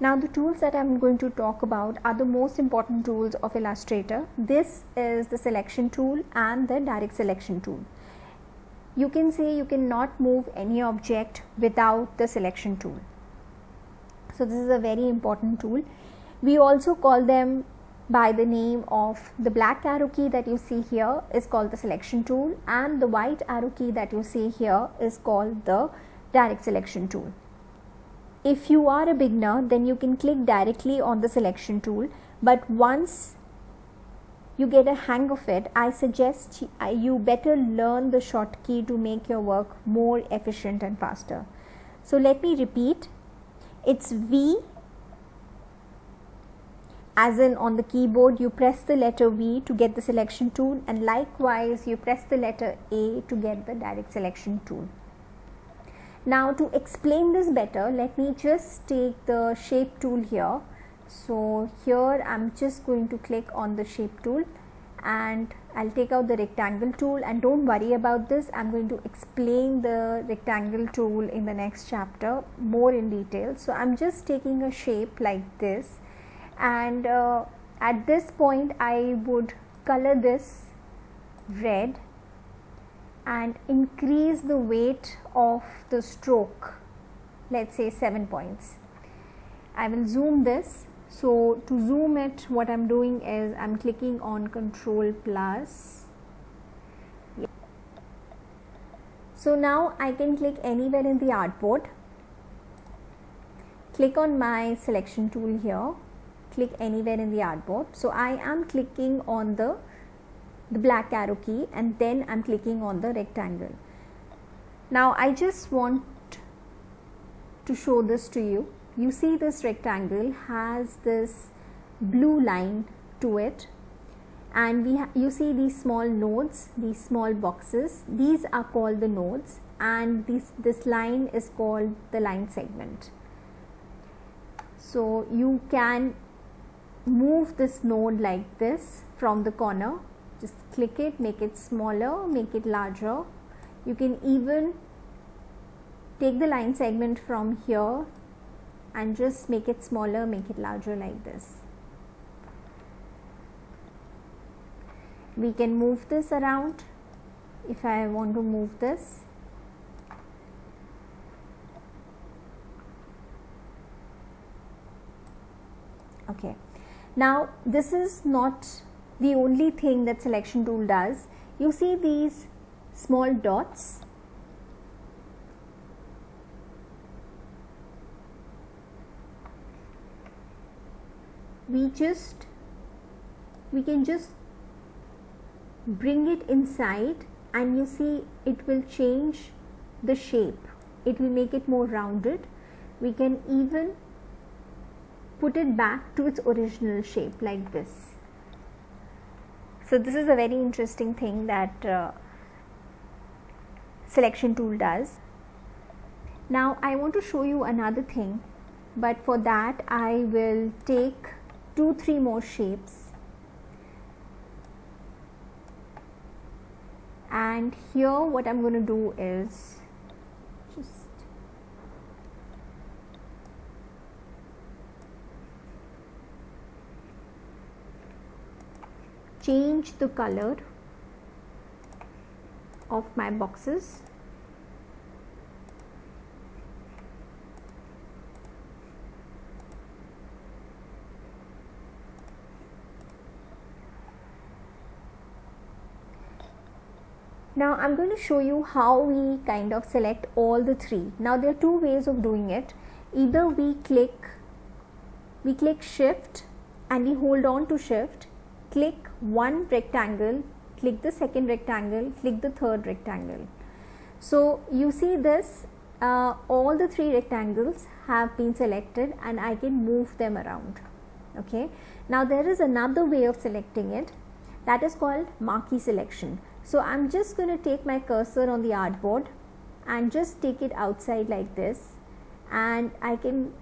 Now the tools that I'm going to talk about are the most important tools of Illustrator. This is the selection tool and the direct selection tool. You can say you cannot move any object without the selection tool. So this is a very important tool. We also call them by the name of the black arrow key that you see here is called the selection tool, and the white arrow key that you see here is called the direct selection tool. If you are a beginner, then you can click directly on the selection tool, but once you get a hang of it, I suggest you better learn the shortcut to make your work more efficient and faster. So let me repeat. It's V, as in on the keyboard you press the letter V to get the selection tool, and likewise you press the letter A to get the direct selection tool. Now to explain this better, let me just take the shape tool here. So here I'm just going to click on the shape tool and I'll take out the rectangle tool, and don't worry about this, I'm going to explain the rectangle tool in the next chapter more in detail. So I'm just taking a shape like this, and at this point I would color this red and increase the weight of the stroke, let's say 7 points. I will zoom this. So to zoom it, what I'm doing is I'm clicking on Control plus. So now I can click anywhere in the artboard, click on my selection tool here, click anywhere in the artboard. So I am clicking on the black arrow key, and then I'm clicking on the rectangle. Now I just want to show this to you. You see this rectangle has this blue line to it, and you see these small nodes, these small boxes, these are called the nodes, and this line is called the line segment. So you can move this node like this from the corner. Just click it, make it smaller, make it larger. You can even take the line segment from here and just make it smaller, make it larger like this. We can move this around if I want to move this. Okay, now this is not the only thing that selection tool does. You see these small dots? We can just bring it inside, and you see it will change the shape. It will make it more rounded. We can even put it back to its original shape like this. So this is a very interesting thing that selection tool does. Now I want to show you another thing, but for that I will take 2-3 more shapes, and here what I'm going to do is just change the color of my boxes. Now I'm going to show you how we kind of select all the three. Now there are two ways of doing it. Either we click shift and we hold on to shift, click one rectangle, click the second rectangle, click the third rectangle. So you see this, all the three rectangles have been selected and I can move them around. Okay. Now there is another way of selecting it, that is called marquee selection. So I'm just going to take my cursor on the artboard and just take it outside like this, and I can,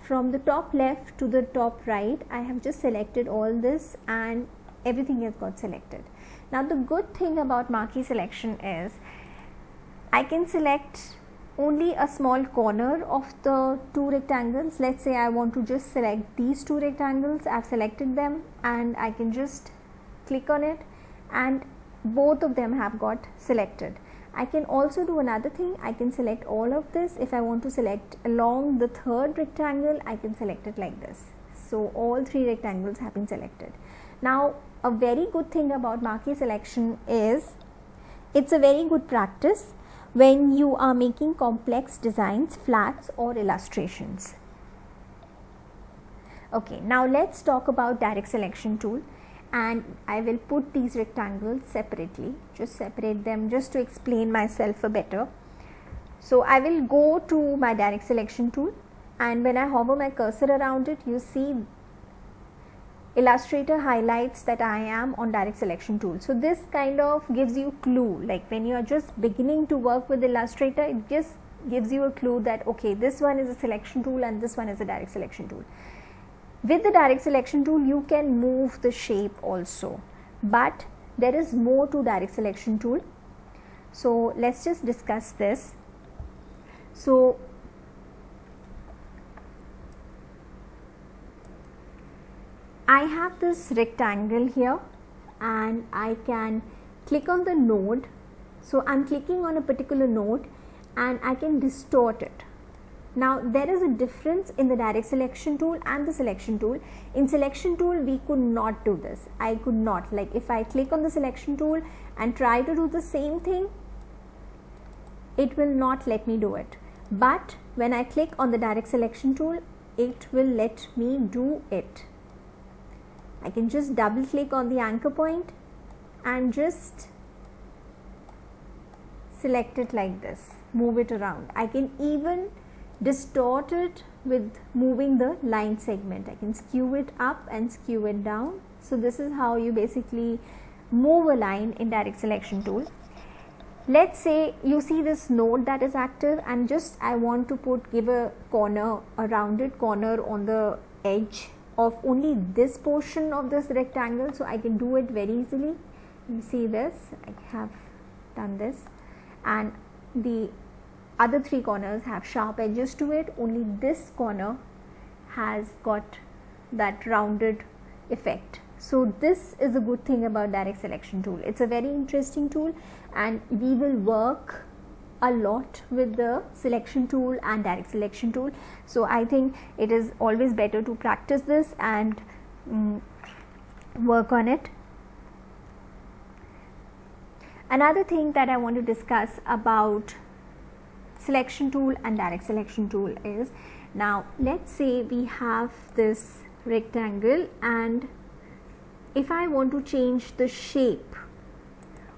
from the top left to the top right, I have just selected all this and everything has got selected. Now the good thing about marquee selection is I can select only a small corner of the two rectangles. Let's say I want to just select these two rectangles. I've selected them and I can just click on it and both of them have got selected. I can also do another thing. I can select all of this. If I want to select along the third rectangle, I can select it like this. So all three rectangles have been selected. Now a very good thing about marquee selection is it's a very good practice when you are making complex designs, flats or illustrations. Okay, now let's talk about direct selection tool, and I will put these rectangles separately, just separate them just to explain myself a better. So I will go to my direct selection tool, and when I hover my cursor around it, you see Illustrator highlights that I am on direct selection tool. So this kind of gives you clue, like when you are just beginning to work with Illustrator, it just gives you a clue that okay, this one is a selection tool and this one is a direct selection tool. With the direct selection tool you can move the shape also, but there is more to direct selection tool. So let's just discuss this. So I have this rectangle here and I can click on the node. So I'm clicking on a particular node and I can distort it. Now there is a difference in the direct selection tool and the selection tool. In selection tool we could not do this. I could not, like if I click on the selection tool and try to do the same thing, it will not let me do it. But when I click on the direct selection tool, it will let me do it. I can just double click on the anchor point and just select it like this, move it around. I can even distort it with moving the line segment. I can skew it up and skew it down. So this is how you basically move a line in direct selection tool. Let's say you see this node that is active and just I want to give a corner, a rounded corner on the edge of only this portion of this rectangle, so I can do it very easily. You see this, I have done this, and the other three corners have sharp edges to it. Only this corner has got that rounded effect. So this is a good thing about direct selection tool. It's a very interesting tool and we will work a lot with the selection tool and direct selection tool. So I think it is always better to practice this and work on it. Another thing that I want to discuss about selection tool and direct selection tool is, now let's say we have this rectangle and if I want to change the shape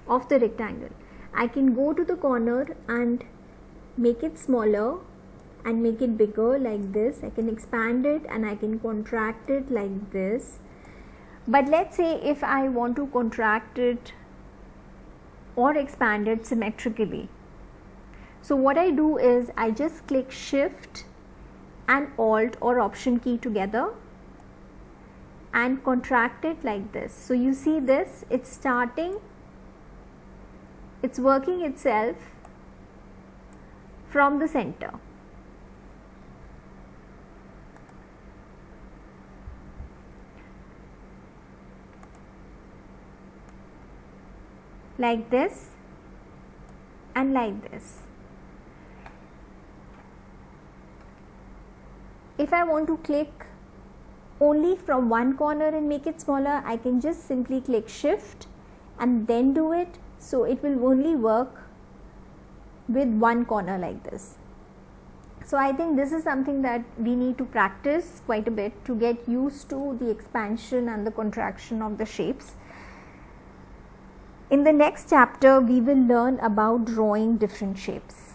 of the rectangle, I can go to the corner and make it smaller and make it bigger like this. I can expand it and I can contract it like this. But let's say if I want to contract it or expand it symmetrically. So what I do is I just click Shift and Alt or Option key together and contract it like this. So you see this, it's starting, it's working itself from the center. Like this and like this. If I want to click only from one corner and make it smaller, I can just simply click Shift and then do it. So it will only work with one corner like this. So I think this is something that we need to practice quite a bit to get used to the expansion and the contraction of the shapes. In the next chapter, we will learn about drawing different shapes.